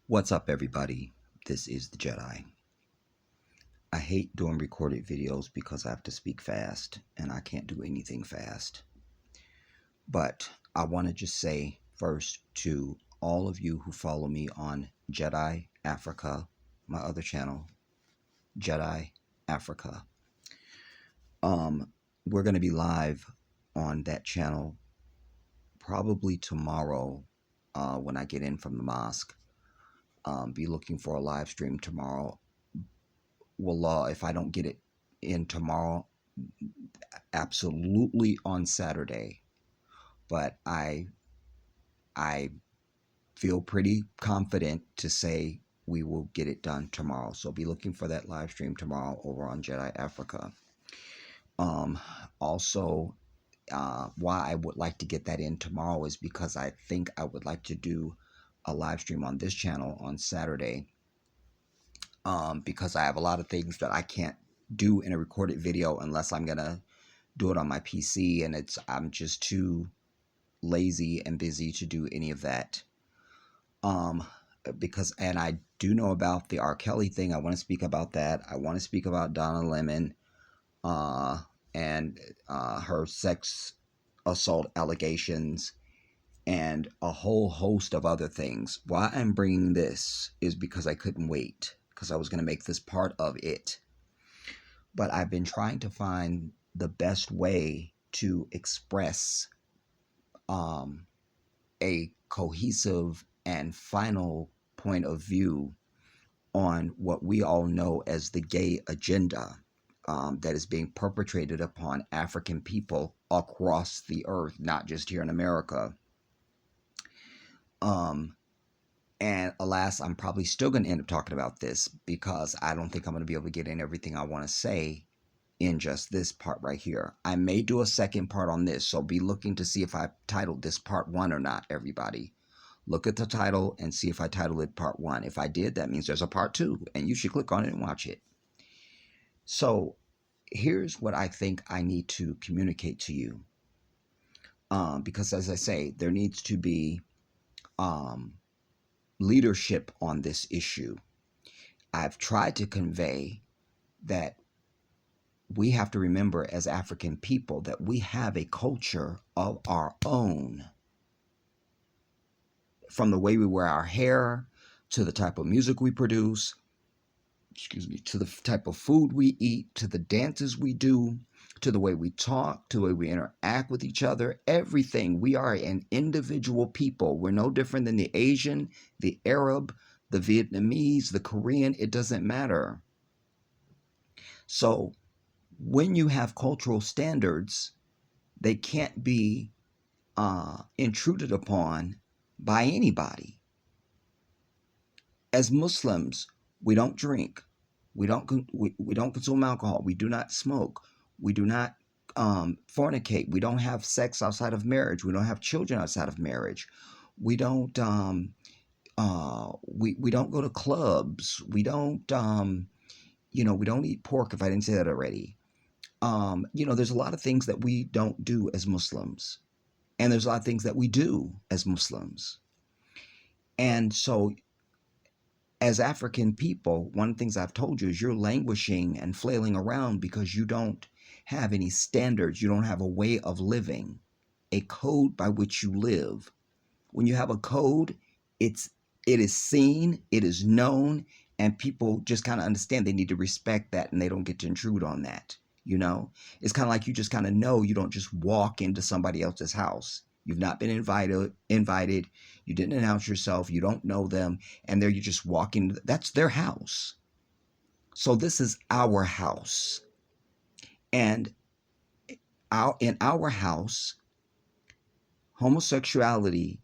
What's up, everybody? This is the Jedi. I hate doing recorded videos because I have to speak fast and I can't do anything fast. But I want to just say first to all of you who follow me on Jedi Africa, my other channel, Jedi Africa. We're going to be live on that channel probably tomorrow when I get in from the mosque. Be looking for a live stream tomorrow. Wallah, if I don't get it in tomorrow, absolutely on Saturday. But I feel pretty confident to say we will get it done tomorrow. So be looking for that live stream tomorrow over on Jedi Africa. Um, also, why I would like to get that in tomorrow is because I think I would like to do a live stream on this channel on Saturday. Because I have a lot of things that I can't do in a recorded video unless I'm gonna do it on my PC, and I'm just too lazy and busy to do any of that. Because and I do know about the R. Kelly thing. I want to speak about that. I want to speak about Donna Lemon, uh, and her sex assault allegations, and a whole host of other things. Why I'm bringing this is because I couldn't wait, because I was going to make this part of it. But I've been trying to find the best way to express a cohesive and final point of view on what we all know as the gay agenda that is being perpetrated upon African people across the earth, not just here in America. And alas, I'm probably still going to end up talking about this because I don't think I'm going to be able to get in everything I want to say in just this part right here. I may do a second part on this, so be looking to see if I titled this part 1 or not, everybody. Look at the title and see if I titled it part 1. If I did, that means there's a part 2, and you should click on it and watch it. So here's what I think I need to communicate to you. Because as I say, there needs to be leadership on this issue. I've tried to convey that we have to remember as African people that we have a culture of our own. From the way we wear our hair, to the type of music we produce, to the type of food we eat, to the dances we do, to the way we talk, to the way we interact with each other, everything. We are an individual people. We're no different than the Asian, the Arab, the Vietnamese, the Korean. It doesn't matter. So when you have cultural standards, they can't be intruded upon by anybody. As Muslims, we don't drink, we don't consume alcohol, we do not smoke, we do not fornicate, we don't have sex outside of marriage, we don't have children outside of marriage, we don't we don't go to clubs, we don't we don't eat pork, if I didn't say that already. There's a lot of things that we don't do as Muslims, and there's a lot of things that we do as Muslims. And so as African people, one of the things I've told you is you're languishing and flailing around because you don't have any standards. You don't have a way of living, a code by which you live. When you have a code, it is seen, it is known, and people just kind of understand they need to respect that, and they don't get to intrude on that. It's kind of like you just kind of know. You don't just walk into somebody else's house. You've not been invited. You didn't announce yourself. You don't know them. And there you just walk in. That's their house. So this is our house. And in our house, homosexuality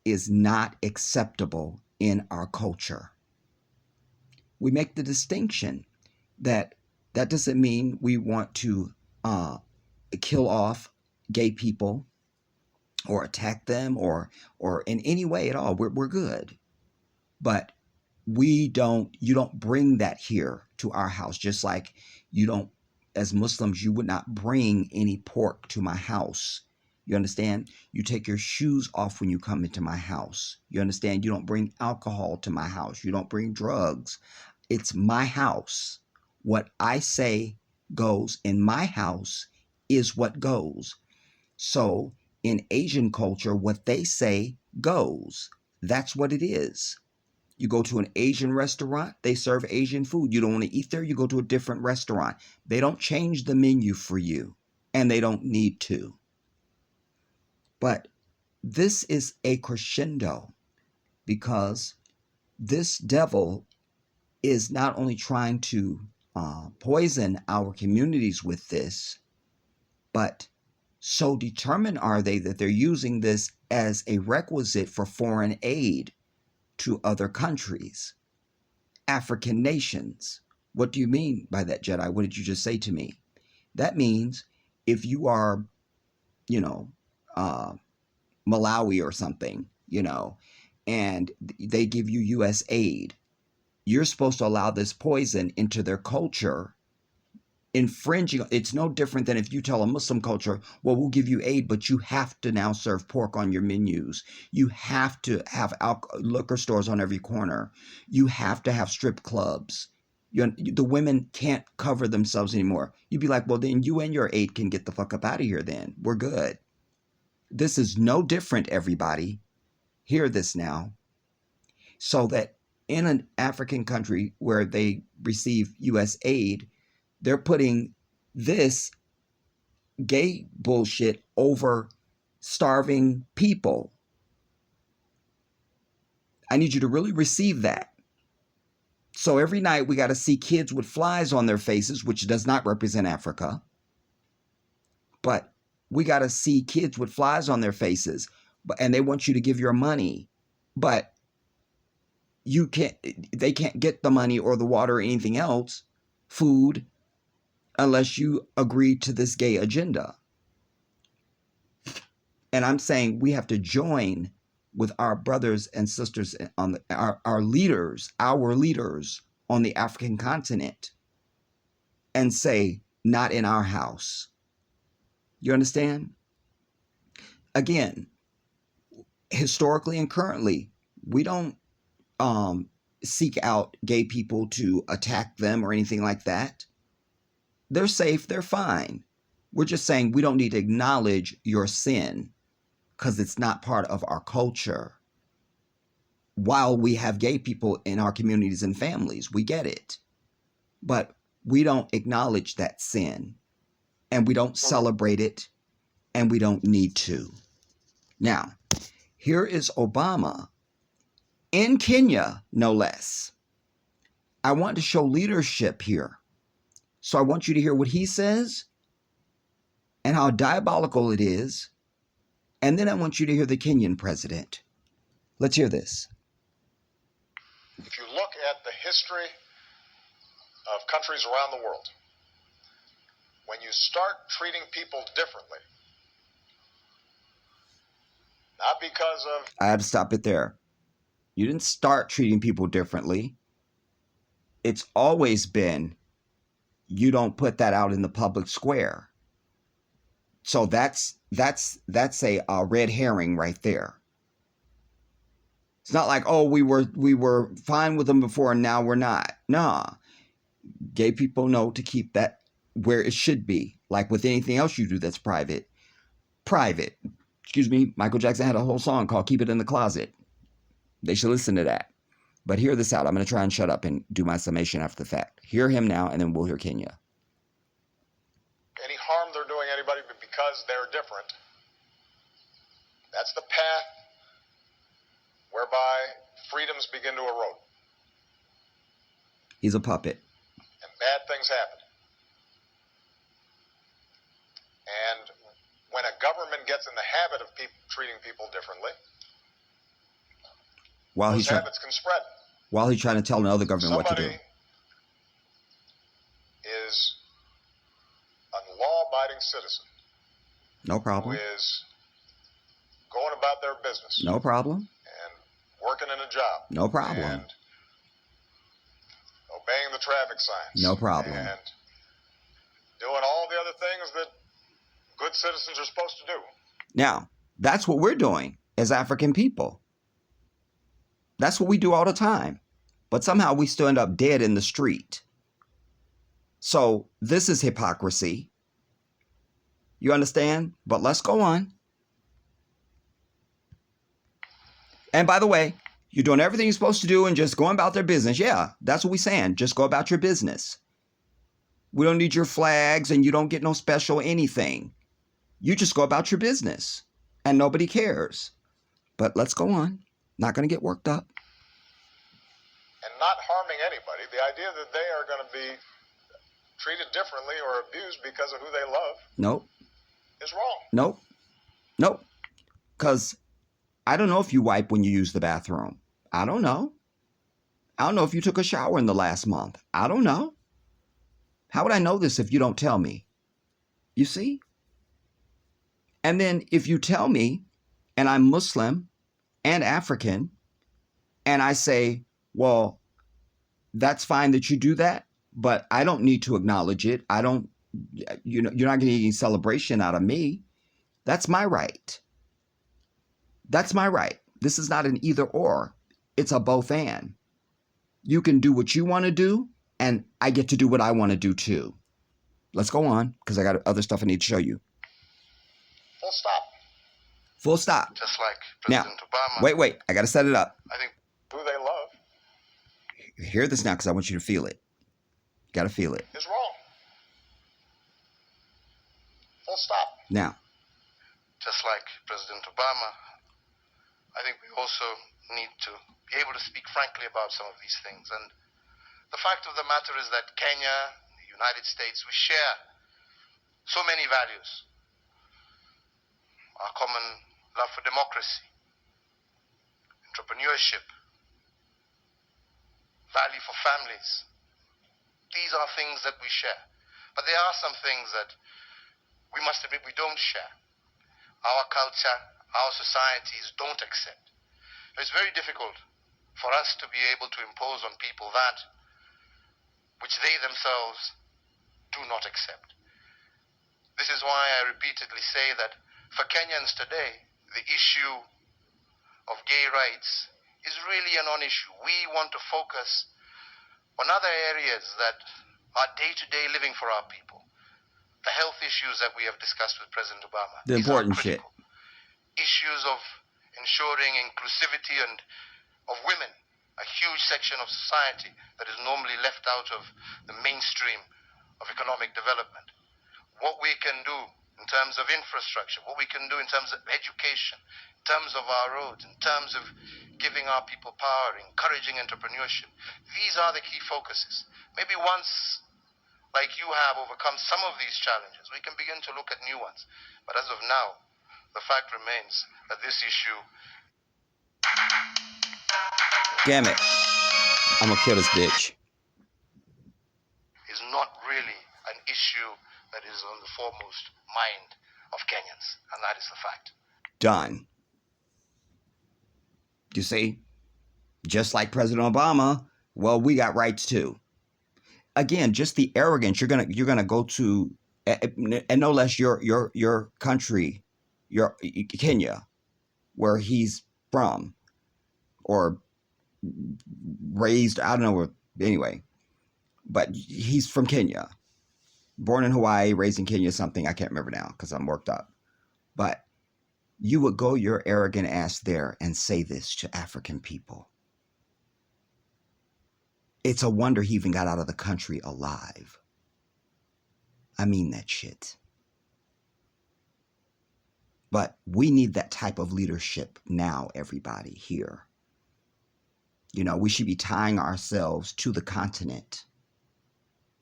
is not acceptable in our culture. We make the distinction that doesn't mean we want to kill off gay people or attack them or in any way at all. We're good. But you don't bring that here to our house, just like you don't, as Muslims, you would not bring any pork to my house. You understand? You take your shoes off when you come into my house. You understand? You don't bring alcohol to my house. You don't bring drugs. It's my house. What I say goes in my house is what goes. So in Asian culture, what they say goes. That's what it is. You go to an Asian restaurant, they serve Asian food. You don't want to eat there, you go to a different restaurant. They don't change the menu for you, and they don't need to. But this is a crescendo because this devil is not only trying to poison our communities with this, but so determined are they that they're using this as a requisite for foreign aid to other countries, African nations. What do you mean by that, Jedi? What did you just say to me? That means if you are, you know, uh, Malawi or something, and they give you U.S. aid, you're supposed to allow this poison into their culture, infringing. It's no different than if you tell a Muslim culture, well, we'll give you aid, but you have to now serve pork on your menus. You have to have liquor stores on every corner. You have to have strip clubs. The women can't cover themselves anymore. You'd be like, well, then you and your aid can get the fuck up out of here then. We're good. This is no different, everybody. Hear this now. So that in an African country where they receive U.S. aid, they're putting this gay bullshit over starving people. I need you to really receive that. So every night we got to see kids with flies on their faces, which does not represent Africa. But we got to see kids with flies on their faces, and they want you to give your money. But they can't get the money or the water or anything else, food, unless you agree to this gay agenda. And I'm saying we have to join with our brothers and sisters on our leaders on the African continent and say, not in our house. You understand? Again, historically and currently, we don't seek out gay people to attack them or anything like that. They're safe, they're fine. We're just saying we don't need to acknowledge your sin because it's not part of our culture. While we have gay people in our communities and families, we get it. But we don't acknowledge that sin, and we don't celebrate it, and we don't need to. Now, here is Obama in Kenya, no less. I want to show leadership here. So I want you to hear what he says and how diabolical it is. And then I want you to hear the Kenyan president. Let's hear this. If you look at the history of countries around the world, when you start treating people differently, not because of... I have to stop it there. You didn't start treating people differently. It's always been, you don't put that out in the public square. So that's a red herring right there. It's not like, oh, we were fine with them before and now we're not. Nah. Gay people know to keep that where it should be. Like with anything else you do that's private. Private. Excuse me, Michael Jackson had a whole song called Keep It in the Closet. They should listen to that. But hear this out. I'm going to try and shut up and do my summation after the fact. Hear him now, and then we'll hear Kenya. Any harm they're doing anybody, but because they're different. That's the path whereby freedoms begin to erode. He's a puppet. And bad things happen. And when a government gets in the habit of treating people differently, those habits can spread. While he's trying to tell another government what to do. Somebody is a law-abiding citizen. No problem. Who is going about their business. No problem. And working in a job. No problem. And obeying the traffic signs. No problem. And doing all the other things that good citizens are supposed to do. Now, that's what we're doing as African people. That's what we do all the time. But somehow we still end up dead in the street. So this is hypocrisy. You understand? But let's go on. And by the way, you're doing everything you're supposed to do and just going about their business. Yeah, that's what we're saying. Just go about your business. We don't need your flags and you don't get no special anything. You just go about your business and nobody cares. But let's go on. Not going to get worked up. And not harming anybody. The idea that they are going to be treated differently or abused because of who they love Nope. is wrong. Nope. Nope. Because I don't know if you wipe when you use the bathroom. I don't know. I don't know if you took a shower in the last month. I don't know. How would I know this if you don't tell me? You see? And then if you tell me, and I'm Muslim and African, and I say, well, that's fine that you do that, but I don't need to acknowledge it. I don't, you're not going to get any celebration out of me. That's my right. That's my right. This is not an either or. It's a both and. You can do what you want to do, and I get to do what I want to do too. Let's go on, because I got other stuff I need to show you. Full stop. Full stop. Just like President Obama. Wait. I got to set it up. I think who they love. Hear this now, because I want you to feel it. You got to feel it. Is wrong. Full stop. Now. Just like President Obama, I think we also need to be able to speak frankly about some of these things. And the fact of the matter is that Kenya, the United States, we share so many values. Our common love for democracy, entrepreneurship, value for families. These are things that we share. But there are some things that we must admit we don't share. Our culture, our societies don't accept. It's very difficult for us to be able to impose on people that which they themselves do not accept. This is why I repeatedly say that for Kenyans today, the issue of gay rights is really a non-issue. We want to focus on other areas that are day-to-day living for our people. The health issues that we have discussed with President Obama. The important shit. Issues of ensuring inclusivity and of women, a huge section of society that is normally left out of the mainstream of economic development. What we can do in terms of infrastructure, what we can do in terms of education, in terms of our roads, in terms of giving our people power, encouraging entrepreneurship. These are the key focuses. Maybe once, like you have, overcome some of these challenges, we can begin to look at new ones. But as of now, the fact remains that this issue... Damn it. I'm gonna kill this bitch. ...is not really an issue that is on the foremost mind of Kenyans, and that is the fact. Done. You see? Just like President Obama, well, we got rights too. Again, just the arrogance. You're gonna go to, and no less your country, your Kenya, where he's from, or raised. I don't know where. Anyway, but he's from Kenya, born in Hawaii, raised in Kenya. Something I can't remember now because I'm worked up. But you would go your arrogant ass there and say this to African people. It's a wonder he even got out of the country alive. I mean that shit. But we need that type of leadership now, everybody here. You know, we should be tying ourselves to the continent.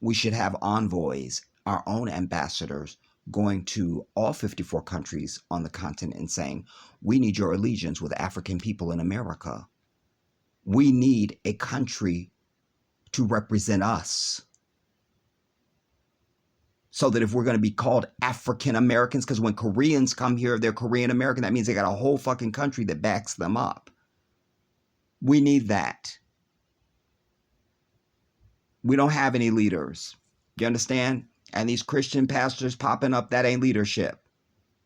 We should have envoys, our own ambassadors, going to all 54 countries on the continent and saying, we need your allegiance with African people in America. We need a country to represent us. So that if we're going to be called African Americans, because when Koreans come here, they're Korean American, that means they got a whole fucking country that backs them up. We need that. We don't have any leaders. You understand? And these Christian pastors popping up, that ain't leadership.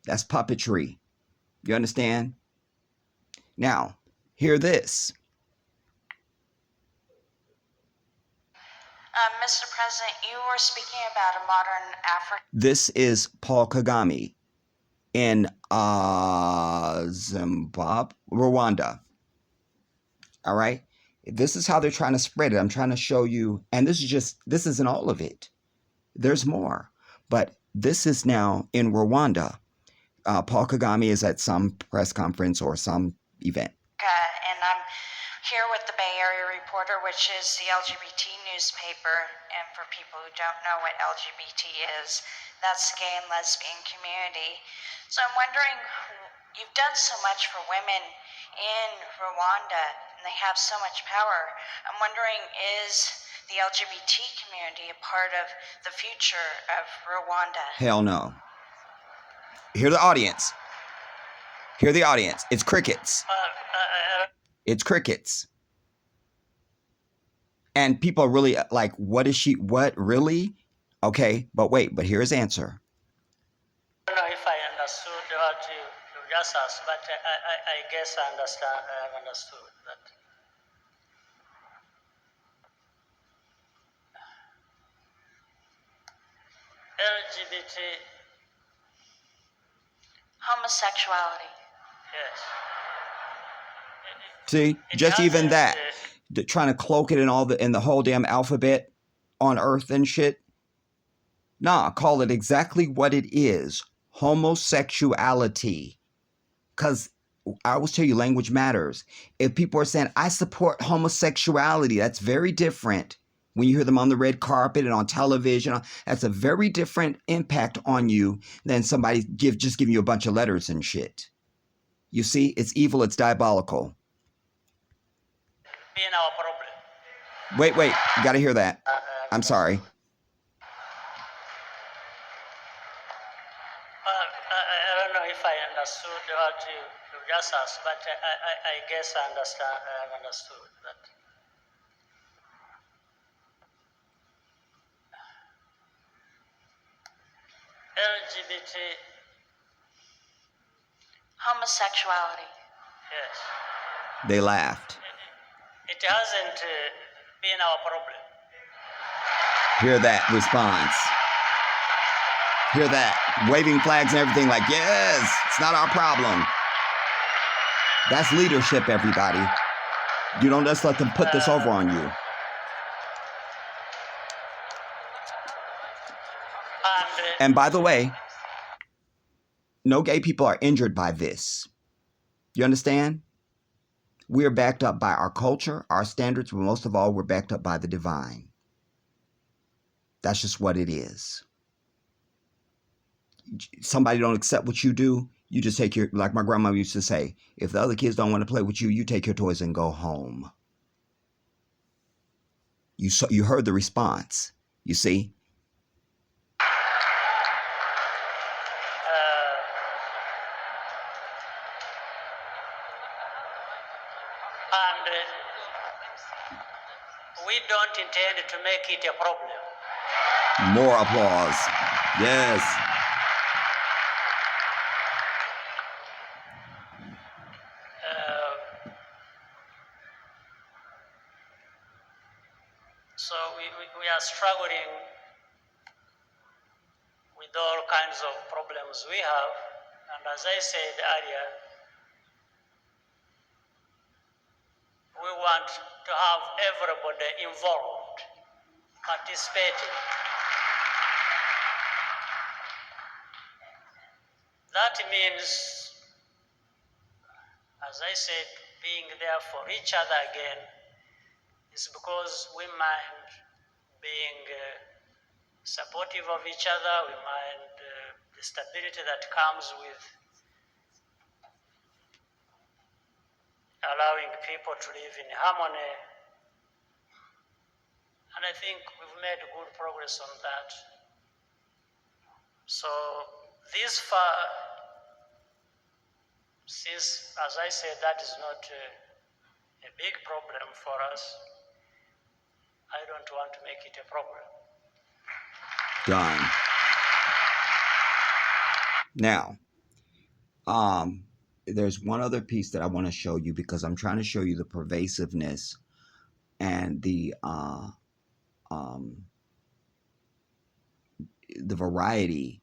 That's puppetry. You understand? Now, hear this. Mr. President, you were speaking about a modern African. This is Paul Kagame in Zimbabwe, Rwanda. All right. This is how they're trying to spread it. I'm trying to show you, and this isn't all of it. There's more, but this is now in Rwanda. Paul Kagame is at some press conference or some event. And I'm here with the Bay Area Reporter, which is the LGBT newspaper. And for people who don't know what LGBT is, that's the gay and lesbian community. So I'm wondering, you've done so much for women in Rwanda, and they have so much power. I'm wondering, is the LGBT community a part of the future of Rwanda? Hell no. Hear the audience. Hear the audience. It's crickets. It's crickets. And people are really like, what is she? What, really? Okay, but wait, but here's the answer. I don't know if I understood what you just asked, but I guess I understand. I have understood that. LGBT, Homosexuality. yes. See, It just even hasn't, that, trying to cloak it in the whole damn alphabet on Earth and shit. Nah, call it exactly what it is: homosexuality. Because I always tell you, language matters. If people are saying, I support homosexuality, that's very different. When you hear them on the red carpet and on television, that's a very different impact on you than somebody just giving you a bunch of letters and shit. You see, it's evil, it's diabolical. being our problem. Wait, you gotta hear that. I'm sorry. I don't know if I understood what you just asked, but I guess I understand. I have understood that. LGBT, Homosexuality. yes. They laughed. It hasn't been our problem. Hear that response. Hear that. Waving flags and everything like, yes, it's not our problem. That's leadership, everybody. You don't just let them put this over on you. And by the way, no gay people are injured by this. You understand? We are backed up by our culture, our standards, but most of all, we're backed up by the divine. That's just what it is. Somebody don't accept what you do, you just take your, like my grandma used to say, if the other kids don't want to play with you, you take your toys and go home. You heard the response, you see? And we don't intend to make it a problem. More applause. Yes. So we are struggling with all kinds of problems we have. And as I said earlier, we want to have everybody involved, participating. That means, as I said, being there for each other again is because we mind being supportive of each other, we mind the stability that comes with allowing people to live in harmony. And I think we've made good progress on that. So this far, since, as I said, that is not a big problem for us, I don't want to make it a problem. Done. Now, there's one other piece that I want to show you because I'm trying to show you the pervasiveness and the variety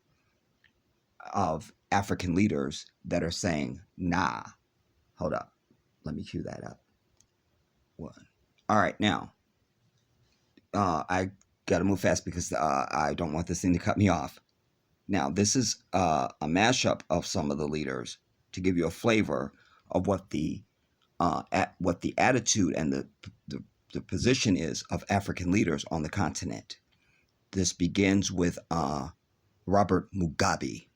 of African leaders that are saying, nah, hold up. Let me cue that up. One. All right, now, I got to move fast because I don't want this thing to cut me off. Now, this is a mashup of some of the leaders to give you a flavor of what the attitude and the position is of African leaders on the continent. This begins with Robert Mugabe,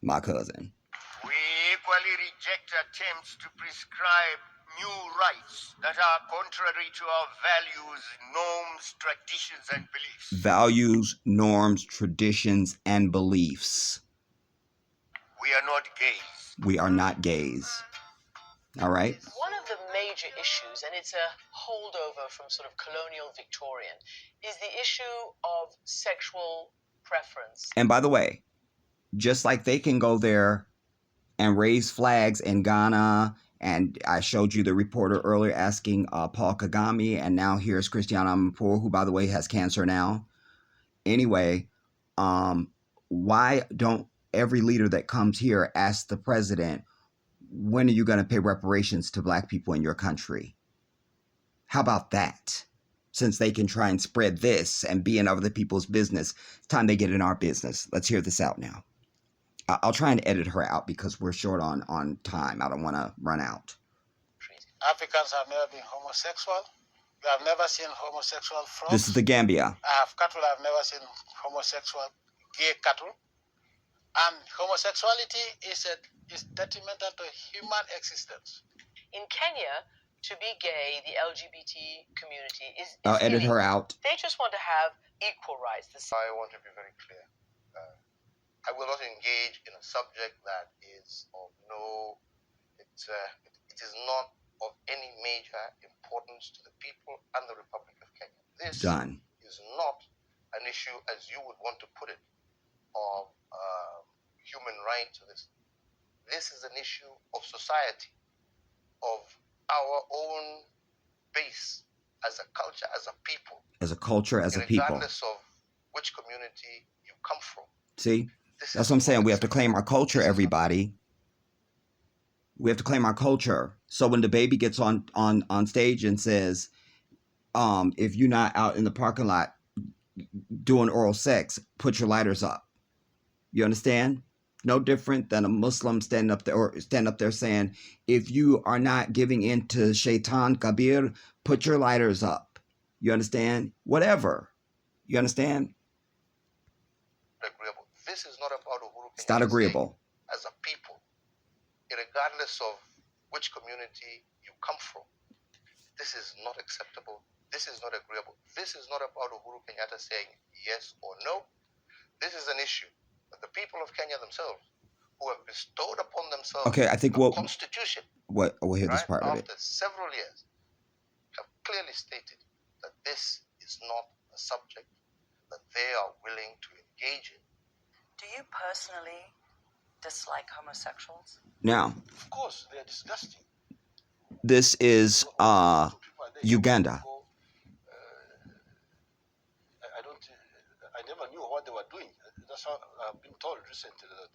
my cousin. We equally reject attempts to prescribe new rights that are contrary to our values, norms, traditions, and beliefs. Values, norms, traditions, and beliefs. We are not gays. We are not gays. All right? One of the major issues, and it's a holdover from sort of colonial Victorian, is the issue of sexual preference. And by the way, just like they can go there and raise flags in Ghana, and I showed you the reporter earlier asking Paul Kagame, and now here's Christiane Amanpour, who, by the way, has cancer now. Anyway, why don't every leader that comes here ask the president, when are you going to pay reparations to black people in your country? How about that? Since they can try and spread this and be in other people's business, it's time they get in our business. Let's hear this out now. I'll try and edit her out because we're short on time. I don't want to run out. Africans have never been homosexual. We have never seen homosexual frogs. This is the Gambia. I have cattle. I've never seen homosexual gay cattle. And homosexuality is detrimental to human existence. In Kenya, to be gay, the LGBT community is I'll edit her out. They just want to have equal rights. I want to be very clear. I will not engage in a subject that is of no, it is not of any major importance to the people and the Republic of Kenya. This is not an issue, as you would want to put it, of human rights. This is an issue of society, of our own base as a culture, as a people. As a culture, as a people. Regardless of which community you come from. See? That's what I'm saying. We have to claim our culture, everybody. We have to claim our culture. So when the baby gets on stage and says, if you're not out in the parking lot doing oral sex, put your lighters up. You understand? No different than a Muslim stand up there saying, if you are not giving in to Shaitan Kabir, put your lighters up. You understand? Whatever. You understand? Agreeable. This is not about Uhuru Kenyatta. It's not agreeable. As a people, regardless of which community you come from, this is not acceptable. This is not agreeable. This is not about Uhuru Kenyatta saying yes or no. This is an issue that the people of Kenya themselves, who have bestowed upon themselves I think a constitution, we'll hear this right, part of it. after several years, have clearly stated that this is not a subject that they are willing to engage in. Do you personally dislike homosexuals? Now, Of course, they are disgusting. this is Uganda. I never knew what they were doing. That's how I've been told recently that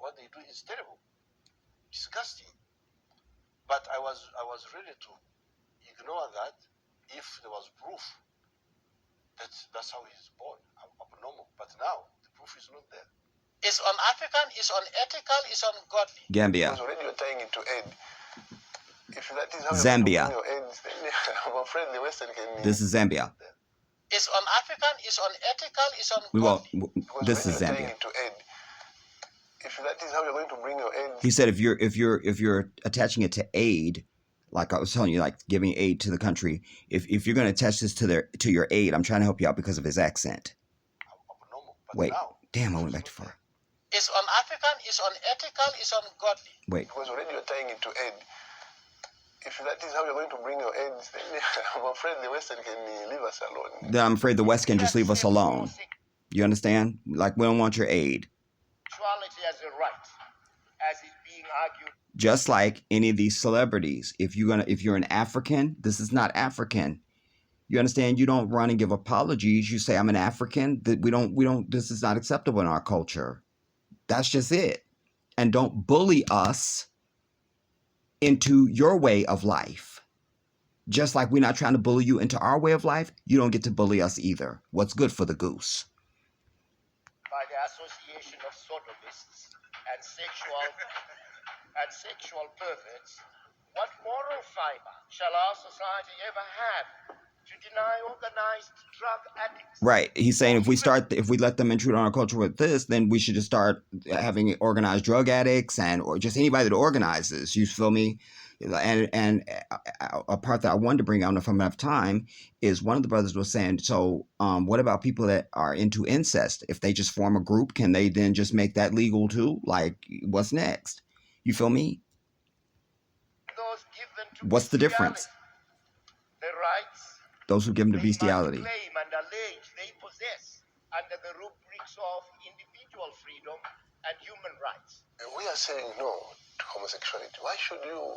what they do is terrible, disgusting. But I was ready to ignore that if there was proof that that's how he's born, abnormal. But now the proof is not there. It's un-African, it's unethical, it's ungodly. Gambia. Because already you're tying it to aid. If that is how Zambia. you're going to bring your aid, then I'm afraid the Western can... This is Zambia. It's un-African, it's unethical, it's We will. ungodly. Because This is already you're tying Zambia. it to aid. If that is how you're going to bring your aid... He said if you're attaching it to aid, like I was telling you, like giving aid to the country, if you're going to attach this to your aid, I'm trying to help you out because of his accent. Abnormal. But Wait, now, damn, I went back too far. it's un-African, it's unethical, it's ungodly. Wait, Because already you're tying it to aid. If that is how you're going to bring your aid, then I'm afraid the Western can leave us alone. then I'm afraid the West can just leave us alone. You understand? Like we don't want your aid. Sexuality as a right, as it being Just like any of these celebrities, if you're an African, this is not African. You understand? You don't run and give apologies. You say, I'm an African. That we don't, this is not acceptable in our culture. That's just it. And don't bully us into your way of life. Just like we're not trying to bully you into our way of life, you don't get to bully us either. What's good for the goose? By the association of sodomists and sexual perverts, what moral fiber shall our society ever have to deny organized drug addicts? Right. He's saying if we let them intrude on our culture with this, then we should just start having organized drug addicts or just anybody that organizes. You feel me? And a part that I wanted to bring out, if I'm gonna have time, is one of the brothers was saying, so what about people that are into incest? If they just form a group, can they then just make that legal too? Like, what's next? You feel me? Those given to What's the difference? The rights Those who give them to they might bestiality. claim and allege they possess under the rubrics of individual freedom and human rights. We are saying no to homosexuality. Why should you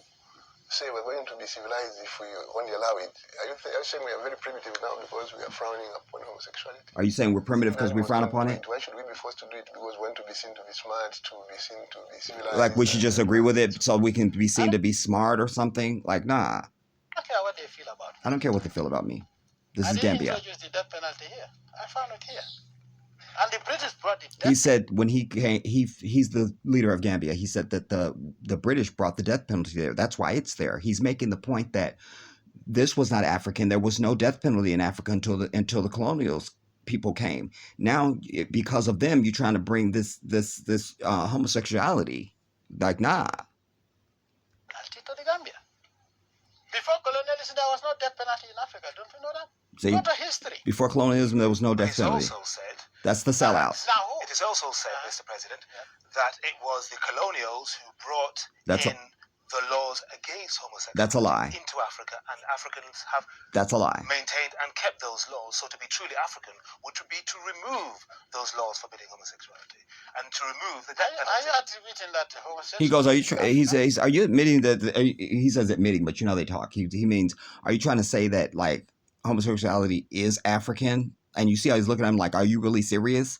say we're going to be civilized if we only allow it? Are you saying we are very primitive now because we are frowning upon homosexuality? Are you saying we're primitive because we frown upon it? Why should we be forced to do it because we want to be seen to be smart, to be seen to be civilized? Like we should just agree with it so we can be seen to be smart or something? Like, nah. I don't care what they feel about I don't care what they feel about me. This is I didn't Gambia. introduce the death penalty here. I found it here. And the British brought it. He said when he came, he's the leader of Gambia. He said that the British brought the death penalty there. That's why it's there. He's making the point that this was not African. There was no death penalty in Africa until the colonials people came. Now, because of them, you're trying to bring this homosexuality. Like, nah. To the Gambia. Before colonialism, there was no death penalty in Africa. Don't you know that? See, not a history. Before colonialism, there was no death penalty. Also said, that's the sellouts. It is also said, Mr. President, that it was the colonials who brought in the laws against homosexuality that's a lie. Into Africa, and Africans have that's a lie. Maintained and kept those laws. So to be truly African would be to remove those laws forbidding homosexuality and to remove the death penalty. Are you attributing that to homosexuality? He goes, he says, are you admitting that, he says admitting, but you know they talk. He means, are you trying to say that, like, homosexuality is African? And you see how he's looking at him like, are you really serious?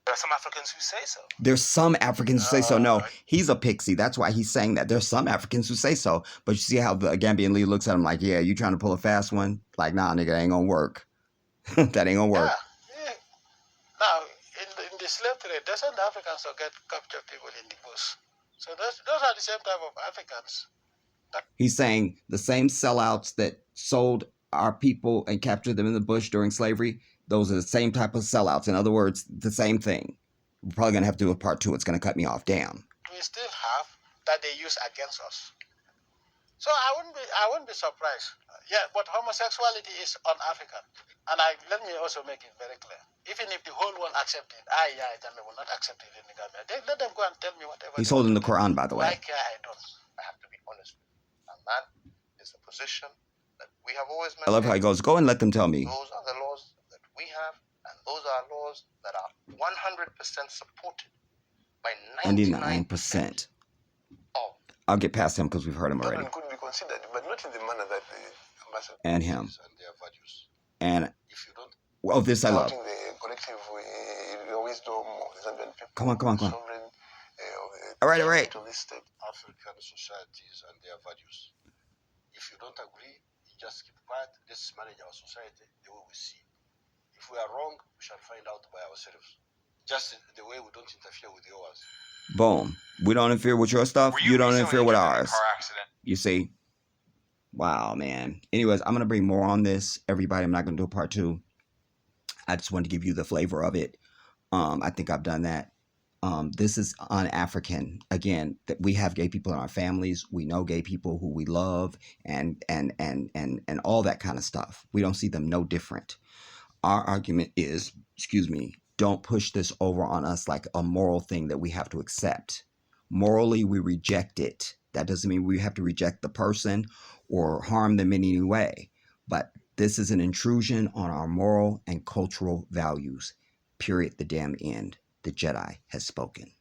There are some Africans who say so. There's some Africans who say so. No, he's a pixie. That's why he's saying that. There's some Africans who say so. But you see how the Gambian leader looks at him like, yeah, you trying to pull a fast one? Like, nah, nigga, that ain't gonna work. That ain't gonna work. Yeah. Now, in the slave trade, doesn't Africans capture people in the bush? So those are the same type of Africans. He's saying the same sellouts that sold our people and captured them in the bush during slavery, those are the same type of sellouts. In other words, the same thing. We're probably going to have to do a part 2. It's going to cut me off. Damn. We still have that they use against us. So I wouldn't be surprised. Yeah, but homosexuality is un-African. And let me also make it very clear. Even if the whole world accepts it, I will not accept it in the Gambia. Let them go and tell me whatever. He's holding the Quran, by the way. I care, I don't. I have to be honest with you. And that is the position that we have always maintained. I love how he goes, go and let them tell me. Those are the laws that we have, and those are laws that are 100% supported by 99%. I'll get past him because we've heard him already. Could be considered, but not in the manner that the ambassador and him. And their values. And if you don't, well, this I love. The collective wisdom of the Zambian people. Come on. Sovereign, all right. African societies and their values. If you don't agree, you just keep quiet. Let's manage our society the way we see. If we are wrong, we shall find out by ourselves. Just the way we don't interfere with yours. Boom. We don't interfere with your stuff. You don't interfere with ours. You see? Wow, man. Anyways, I'm going to bring more on this. Everybody, I'm not going to do a part 2. I just wanted to give you the flavor of it. I think I've done that. This is un-African. Again, that we have gay people in our families. We know gay people who we love and all that kind of stuff. We don't see them no different. Our argument is, don't push this over on us like a moral thing that we have to accept. Morally, we reject it. That doesn't mean we have to reject the person or harm them in any way. But this is an intrusion on our moral and cultural values. Period. The damn end. The Jedi has spoken.